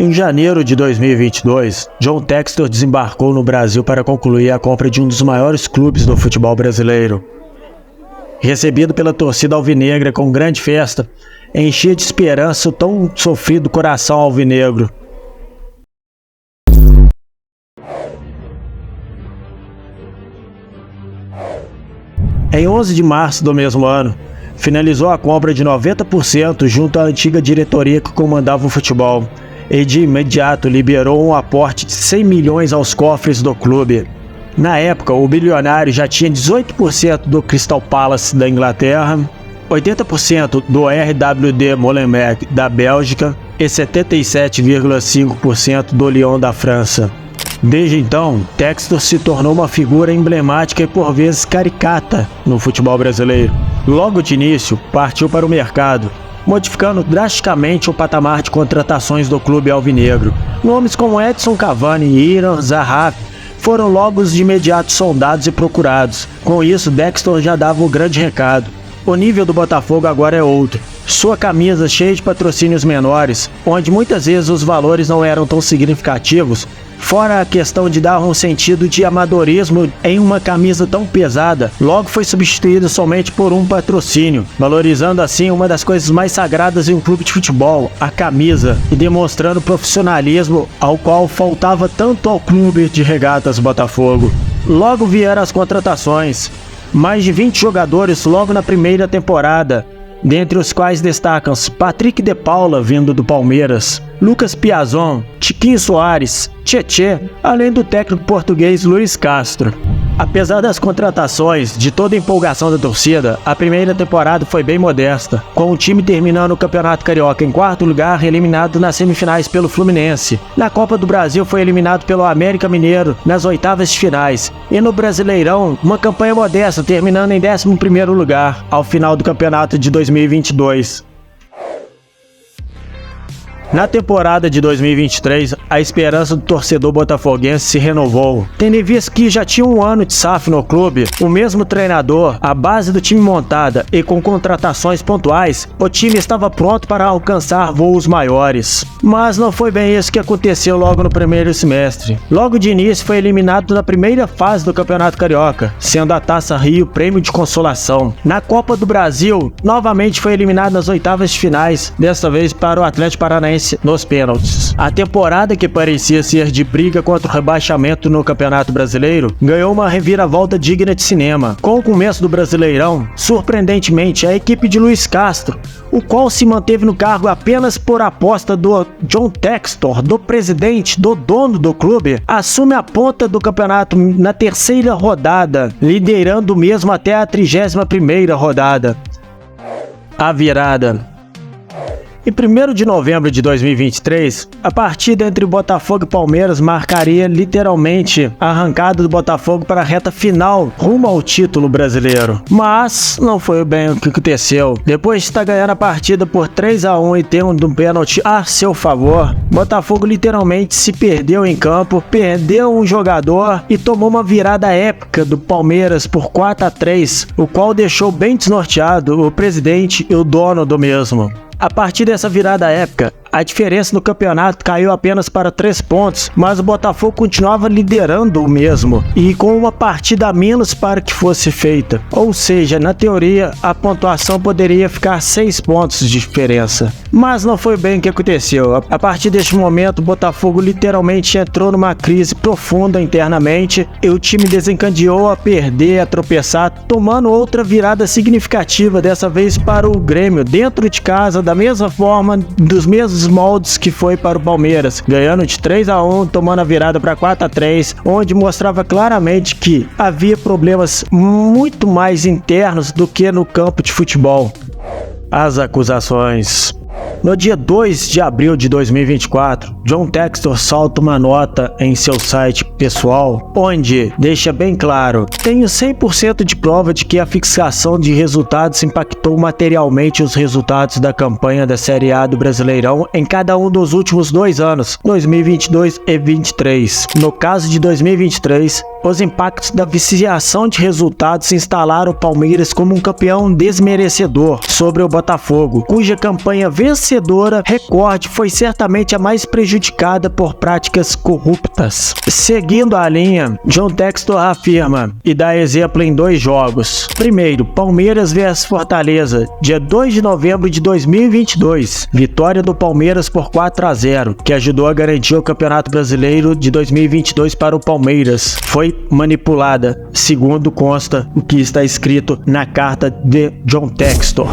Em janeiro de 2022, John Textor desembarcou no Brasil para concluir a compra de um dos maiores clubes do futebol brasileiro. Recebido pela torcida alvinegra com grande festa, enchia de esperança o tão sofrido coração alvinegro. Em 11 de março do mesmo ano, finalizou a compra de 90% junto à antiga diretoria que comandava o futebol e de imediato liberou um aporte de 100 milhões aos cofres do clube. Na época, o bilionário já tinha 18% do Crystal Palace da Inglaterra, 80% do RWD Molenbeek da Bélgica e 77,5% do Lyon da França. Desde então, Textor se tornou uma figura emblemática e por vezes caricata no futebol brasileiro. Logo de início, partiu para o mercado, modificando drasticamente o patamar de contratações do clube alvinegro. Nomes como Edson Cavani e Irã Zaha foram logo de imediato sondados e procurados. Com isso, Textor já dava um grande recado. O nível do Botafogo agora é outro. Sua camisa cheia de patrocínios menores, onde muitas vezes os valores não eram tão significativos, fora a questão de dar um sentido de amadorismo em uma camisa tão pesada, logo foi substituída somente por um patrocínio, valorizando assim uma das coisas mais sagradas em um clube de futebol, a camisa, e demonstrando profissionalismo ao qual faltava tanto ao clube de regatas Botafogo. Logo vieram as contratações, mais de 20 jogadores logo na primeira temporada, dentre os quais destacam-se Patrick de Paula, vindo do Palmeiras, Lucas Piazon, Tiquinho Soares, Tietê, além do técnico português Luiz Castro. Apesar das contratações, de toda a empolgação da torcida, a primeira temporada foi bem modesta, com o time terminando o Campeonato Carioca em quarto lugar, eliminado nas semifinais pelo Fluminense. Na Copa do Brasil foi eliminado pelo América Mineiro nas oitavas de finais. E no Brasileirão, uma campanha modesta, terminando em 11º lugar, ao final do campeonato de 2022. Na temporada de 2023, a esperança do torcedor botafoguense se renovou. Tendo em vista que já tinha um ano de SAF no clube, o mesmo treinador, a base do time montada e com contratações pontuais, o time estava pronto para alcançar voos maiores. Mas não foi bem isso que aconteceu logo no primeiro semestre. Logo de início foi eliminado na primeira fase do Campeonato Carioca, sendo a Taça Rio prêmio de consolação. Na Copa do Brasil, novamente foi eliminado nas oitavas de finais, desta vez para o Atlético Paranaense nos pênaltis. A temporada, que parecia ser de briga contra o rebaixamento no Campeonato Brasileiro, ganhou uma reviravolta digna de cinema. Com o começo do Brasileirão, surpreendentemente, a equipe de Luiz Castro, o qual se manteve no cargo apenas por aposta do John Textor, do presidente, do dono do clube, assume a ponta do campeonato na terceira rodada, liderando o mesmo até a 31ª rodada. A virada. Em 1º de novembro de 2023, a partida entre Botafogo e Palmeiras marcaria literalmente a arrancada do Botafogo para a reta final rumo ao título brasileiro. Mas não foi bem o que aconteceu. Depois de estar ganhando a partida por 3-1 e tendo um pênalti a seu favor, Botafogo literalmente se perdeu em campo, perdeu um jogador e tomou uma virada épica do Palmeiras por 4-3, o qual deixou bem desnorteado o presidente e o dono do mesmo. A partir dessa virada épica, a diferença no campeonato caiu apenas para 3 pontos, mas o Botafogo continuava liderando o mesmo e com uma partida a menos para que fosse feita. Ou seja, na teoria, a pontuação poderia ficar 6 pontos de diferença. Mas não foi bem o que aconteceu. A partir deste momento, o Botafogo literalmente entrou numa crise profunda internamente e o time desencadeou a perder, a tropeçar, tomando outra virada significativa, dessa vez para o Grêmio, dentro de casa, da mesma forma, dos mesmos moldes que foi para o Palmeiras, ganhando de 3-1, tomando a virada para 4-3, onde mostrava claramente que havia problemas muito mais internos do que no campo de futebol. As acusações. No dia 2 de abril de 2024, John Textor solta uma nota em seu site pessoal, onde deixa bem claro: tenho 100% de prova de que a fixação de resultados impactou materialmente os resultados da campanha da Série A do Brasileirão em cada um dos últimos 2 anos, 2022 e 2023. No caso de 2023, os impactos da viciação de resultados instalaram o Palmeiras como um campeão desmerecedor sobre o Botafogo, cuja campanha vencedora recorde foi certamente a mais prejudicada por práticas corruptas. Seguindo a linha, John Textor afirma e dá exemplo em 2 jogos. Primeiro, Palmeiras vs Fortaleza, dia 2 de novembro de 2022. Vitória do Palmeiras por 4-0, que ajudou a garantir o Campeonato Brasileiro de 2022 para o Palmeiras. Foi manipulada, segundo consta o que está escrito na carta de John Textor.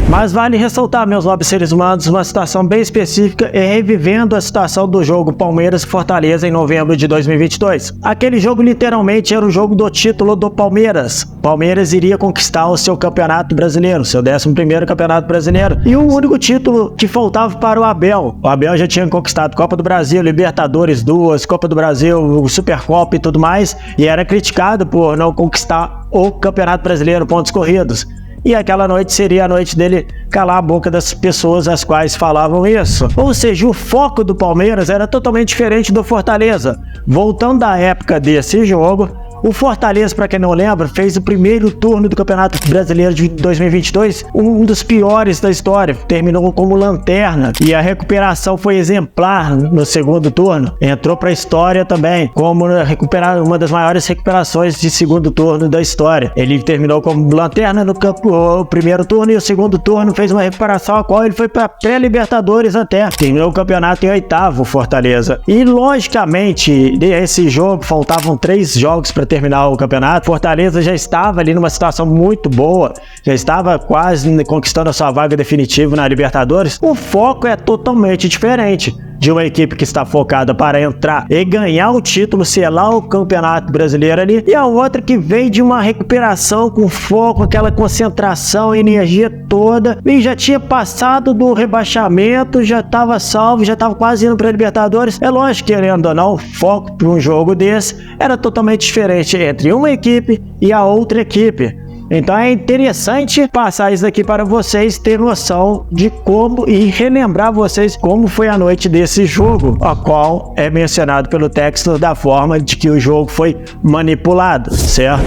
Mas vale ressaltar, meus nobres seres humanos, uma situação bem específica e revivendo a situação do jogo Palmeiras e Fortaleza em novembro de 2022. Aquele jogo literalmente era o jogo do título do Palmeiras. Palmeiras iria conquistar o seu campeonato brasileiro, seu 11º campeonato brasileiro, e o único título que faltava para o Abel. O Abel já tinha conquistado Copa do Brasil, Libertadores 2, Copa do Brasil, Supercopa e tudo mais, e era criticado por não conquistar o Campeonato Brasileiro, pontos corridos. E aquela noite seria a noite dele calar a boca das pessoas às quais falavam isso. Ou seja, o foco do Palmeiras era totalmente diferente do Fortaleza. Voltando da época desse jogo, o Fortaleza, para quem não lembra, fez o primeiro turno do Campeonato Brasileiro de 2022, um dos piores da história. Terminou como lanterna e a recuperação foi exemplar no segundo turno. Entrou para a história também como uma das maiores recuperações de segundo turno da história. Ele terminou como lanterna no primeiro turno e o segundo turno fez uma recuperação a qual ele foi para pré-Libertadores até. Terminou o campeonato em 8º, Fortaleza. E logicamente, desse jogo faltavam 3 jogos para terminar o campeonato. Fortaleza já estava ali numa situação muito boa, já estava quase conquistando a sua vaga definitiva na Libertadores. O foco é totalmente diferente de uma equipe que está focada para entrar e ganhar o título, selar o Campeonato Brasileiro ali, e a outra que vem de uma recuperação com foco, aquela concentração, energia toda, e já tinha passado do rebaixamento, já estava salvo, já estava quase indo para a Libertadores. É lógico, querendo ou não, o foco para um jogo desse era totalmente diferente entre uma equipe e a outra equipe. Então é interessante passar isso aqui para vocês ter noção de como e relembrar vocês como foi a noite desse jogo, a qual é mencionado pelo texto da forma de que o jogo foi manipulado, certo?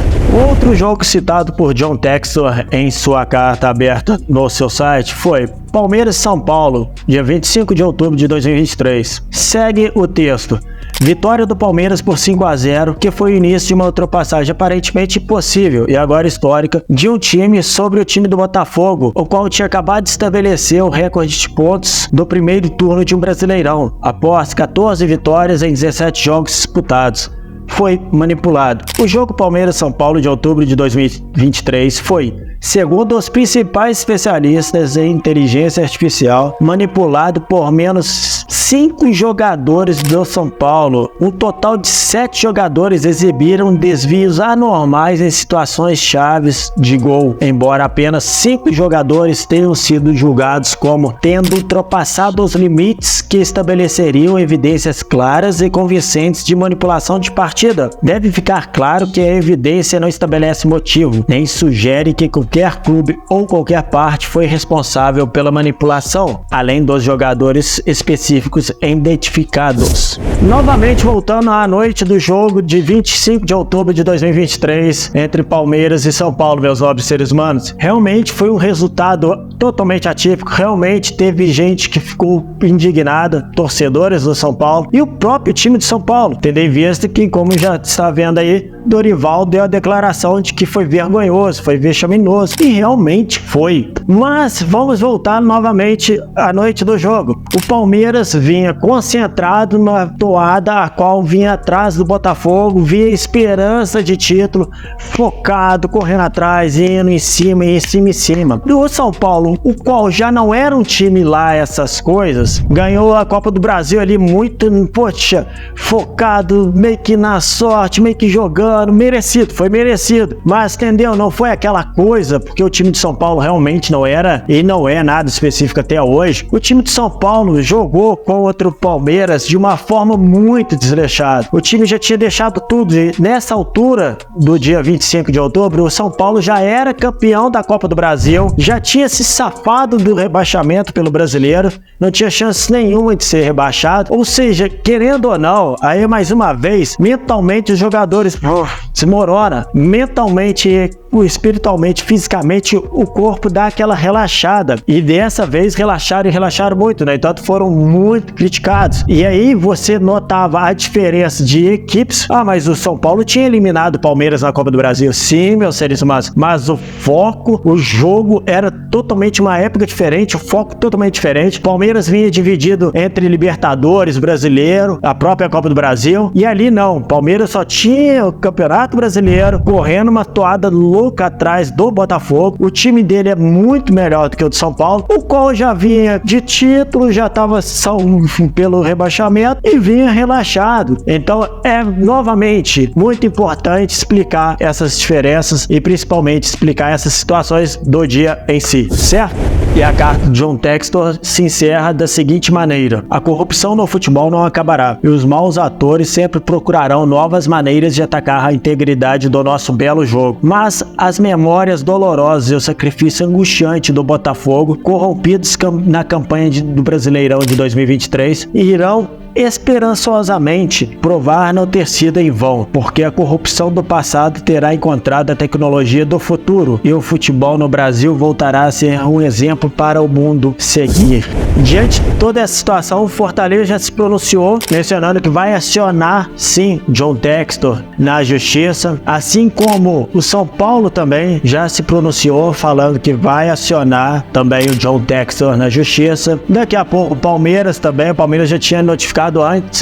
Outro jogo citado por John Textor em sua carta aberta no seu site foi Palmeiras e São Paulo, dia 25 de outubro de 2023. Segue o texto. Vitória do Palmeiras por 5-0, que foi o início de uma ultrapassagem aparentemente impossível e agora histórica de um time sobre o time do Botafogo, o qual tinha acabado de estabelecer o recorde de pontos do primeiro turno de um Brasileirão, após 14 vitórias em 17 jogos disputados. Foi manipulado. O jogo Palmeiras-São Paulo de outubro de 2023 foi, segundo os principais especialistas em inteligência artificial, manipulado por menos 5 jogadores do São Paulo. Um total de 7 jogadores exibiram desvios anormais em situações chaves de gol, embora apenas 5 jogadores tenham sido julgados como tendo ultrapassado os limites que estabeleceriam evidências claras e convincentes de manipulação de partida. Deve ficar claro que a evidência não estabelece motivo, nem sugere que qualquer clube ou qualquer parte foi responsável pela manipulação, além dos jogadores específicos identificados. Novamente voltando à noite do jogo de 25 de outubro de 2023 entre Palmeiras e São Paulo, meus nobres seres humanos. Realmente foi um resultado totalmente atípico, realmente teve gente que ficou indignada, torcedores do São Paulo e o próprio time de São Paulo, tendo em vista que, como já está vendo aí, Dorival deu a declaração de que foi vergonhoso, foi vexaminoso, e realmente foi. Mas vamos voltar novamente à noite do jogo. O Palmeiras vinha concentrado numa toada a qual vinha atrás do Botafogo, via esperança de título, focado, correndo atrás, indo em cima, em cima, em cima. O São Paulo, o qual já não era um time lá essas coisas, ganhou a Copa do Brasil ali muito, poxa, focado, meio que na sorte, meio que jogando, ano, merecido, foi merecido. Mas, entendeu? Não foi aquela coisa, porque o time de São Paulo realmente não era, e não é nada específico até hoje. O time de São Paulo jogou contra o Palmeiras de uma forma muito desleixada. O time já tinha deixado tudo, e nessa altura do dia 25 de outubro, o São Paulo já era campeão da Copa do Brasil, já tinha se safado do rebaixamento pelo Brasileiro, não tinha chance nenhuma de ser rebaixado, ou seja, querendo ou não, aí mais uma vez, mentalmente os jogadores desmorona, mentalmente, espiritualmente, fisicamente, o corpo dá aquela relaxada, e dessa vez relaxaram e relaxaram muito, né? Então foram muito criticados, e aí você notava a diferença de equipes. Mas o São Paulo tinha eliminado o Palmeiras na Copa do Brasil, sim, meus seres humanos, mas o foco, o jogo era totalmente uma época diferente, o foco totalmente diferente. O Palmeiras vinha dividido entre Libertadores, Brasileiro, a própria Copa do Brasil, e ali não, o Palmeiras só tinha o Campeonato Brasileiro, correndo uma toada louca atrás do Botafogo. O time dele é muito melhor do que o de São Paulo, o qual já vinha de título, já estava pelo rebaixamento e vinha relaxado. Então é novamente muito importante explicar essas diferenças e principalmente explicar essas situações do dia em si, certo? E a carta de John Textor se encerra da seguinte maneira: a corrupção no futebol não acabará, e os maus atores sempre procurarão novas maneiras de atacar a integridade do nosso belo jogo. Mas as memórias dolorosas e o sacrifício angustiante do Botafogo, corrompidos na campanha do Brasileirão de 2023, irão esperançosamente provar não ter sido em vão, porque a corrupção do passado terá encontrado a tecnologia do futuro e o futebol no Brasil voltará a ser um exemplo para o mundo seguir. Diante de toda essa situação, o Fortaleza já se pronunciou, mencionando que vai acionar, sim, John Textor na justiça, assim como o São Paulo também já se pronunciou, falando que vai acionar também o John Textor na justiça. Daqui a pouco o Palmeiras também, o Palmeiras já tinha notificado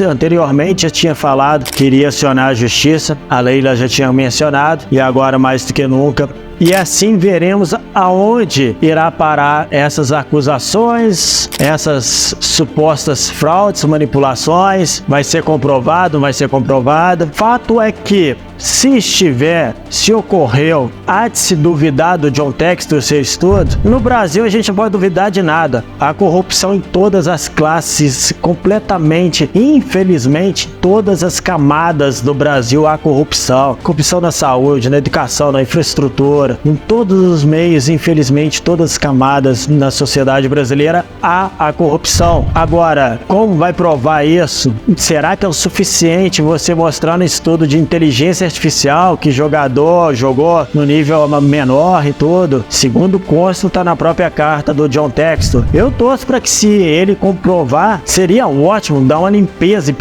anteriormente, já tinha falado que iria acionar a justiça, a Leila já tinha mencionado, e agora mais do que nunca. E assim veremos aonde irá parar essas acusações, essas supostas fraudes, manipulações. Vai ser comprovado, vai ser comprovado. Fato é que, se ocorreu, há de se duvidar do John Textor, seu estudo. No Brasil a gente não pode duvidar de nada. Há corrupção em todas as classes, completamente, infelizmente, todas as camadas do Brasil há corrupção. Corrupção na saúde, na educação, na infraestrutura, em todos os meios, infelizmente, todas as camadas na sociedade brasileira há a corrupção. Agora, como vai provar isso? Será que é o suficiente você mostrar no estudo de inteligência artificial que jogador jogou no nível menor e tudo? Segundo consta, tá na própria carta do John Textor. Eu torço para que, se ele comprovar, seria ótimo, dar uma limpeza, e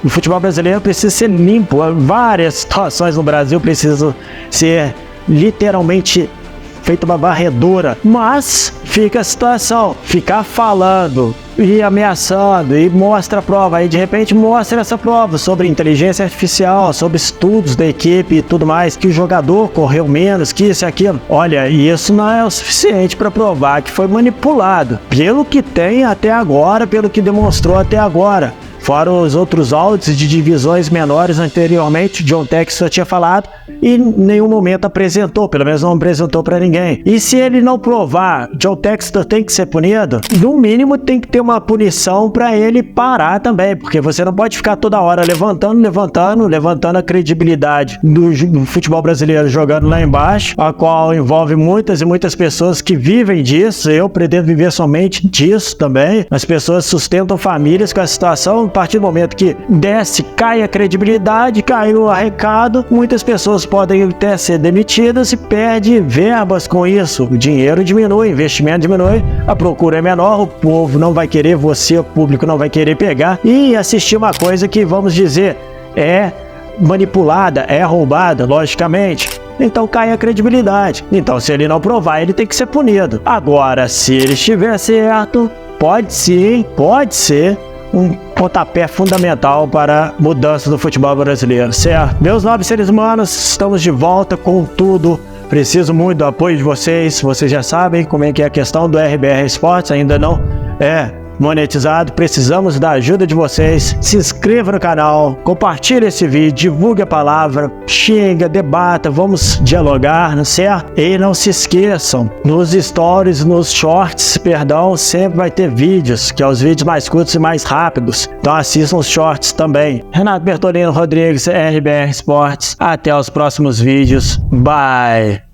o futebol brasileiro precisa ser limpo. Várias situações no Brasil precisam ser literalmente feita uma varredura, mas fica a situação, ficar falando e ameaçando, e mostra a prova, aí de repente mostra essa prova sobre inteligência artificial, sobre estudos da equipe e tudo mais, que o jogador correu menos, que isso e aquilo. Olha, isso não é o suficiente para provar que foi manipulado, pelo que tem até agora, pelo que demonstrou até agora. Fora os outros áudios de divisões menores anteriormente, John Textor tinha falado e em nenhum momento apresentou, pelo menos não apresentou para ninguém. E se ele não provar, John Textor tem que ser punido? No mínimo tem que ter uma punição para ele parar também, porque você não pode ficar toda hora levantando a credibilidade do futebol brasileiro, jogando lá embaixo, a qual envolve muitas e muitas pessoas que vivem disso. Eu pretendo viver somente disso também. As pessoas sustentam famílias com a situação. A partir do momento que desce, cai a credibilidade, cai o arrecado, muitas pessoas podem até ser demitidas e perde verbas com isso. O dinheiro diminui, o investimento diminui, a procura é menor, o povo não vai querer, o público não vai querer pegar e assistir uma coisa que, vamos dizer, é manipulada, é roubada, logicamente. Então cai a credibilidade. Então, se ele não provar, ele tem que ser punido. Agora, se ele estiver certo, pode ser um pontapé fundamental para a mudança do futebol brasileiro, certo? Meus nobres seres humanos, estamos de volta com tudo. Preciso muito do apoio de vocês. Vocês já sabem como é que é a questão do RBR Esportes, ainda não monetizado, precisamos da ajuda de vocês. Se inscreva no canal, compartilhe esse vídeo, divulgue a palavra, xinga, debata, vamos dialogar, não é certo? E não se esqueçam, nos stories, nos shorts, perdão, sempre vai ter vídeos, que é os vídeos mais curtos e mais rápidos. Então assistam os shorts também. Renato Bertolino Rodrigues, RBR Esportes. Até os próximos vídeos. Bye!